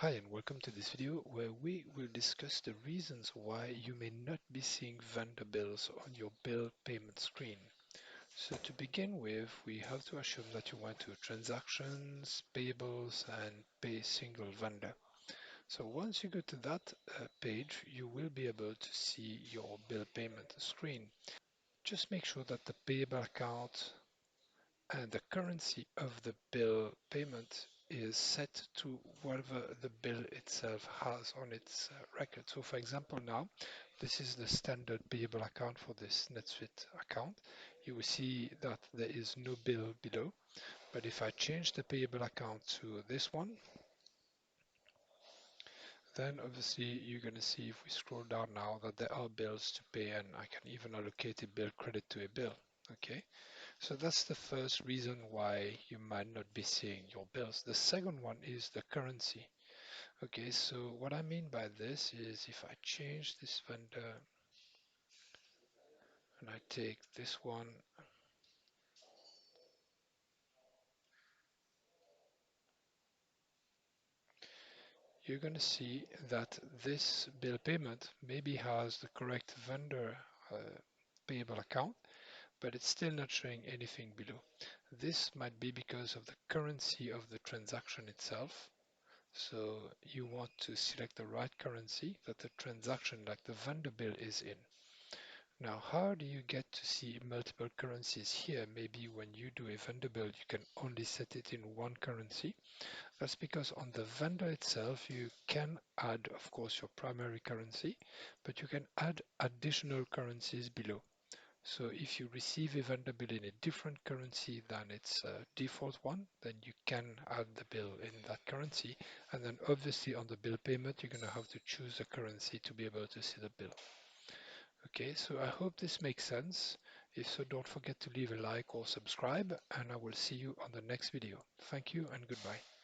Hi and welcome to this video where we will discuss the reasons why you may not be seeing vendor bills on your bill payment screen. So to begin with, we have to assume that you went to transactions, payables, and pay single vendor. So once you go to that page, you will be able to see your bill payment screen. Just make sure that the payable account and the currency of the bill payment is set to whatever the bill itself has on its record. So for example now, this is the standard payable account for this netsuite account. You will see that there is no bill below, but if I change the payable account to this one, then obviously you're going to see if we scroll down now that there are bills to pay, and I can even allocate a bill credit to a bill. Okay. So that's the first reason why you might not be seeing your bills. The second one is the currency. Okay, so what I mean by this is if I change this vendor and I take this one, you're going to see that this bill payment maybe has the correct vendor uh, payable account, but it's still not showing anything below. This might be because of the currency of the transaction itself. So you want to select the right currency that the transaction, like the vendor bill, is in. Now, how do you get to see multiple currencies here? Maybe when you do a vendor bill, you can only set it in one currency. That's because on the vendor itself, you can add, of course, your primary currency, but you can add additional currencies below. So if you receive a vendor bill in a different currency than its default one, then you can add the bill in that currency. And then obviously on the bill payment, you're going to have to choose a currency to be able to see the bill. Okay, so I hope this makes sense. If so, don't forget to leave a like or subscribe, and I will see you on the next video. Thank you and goodbye.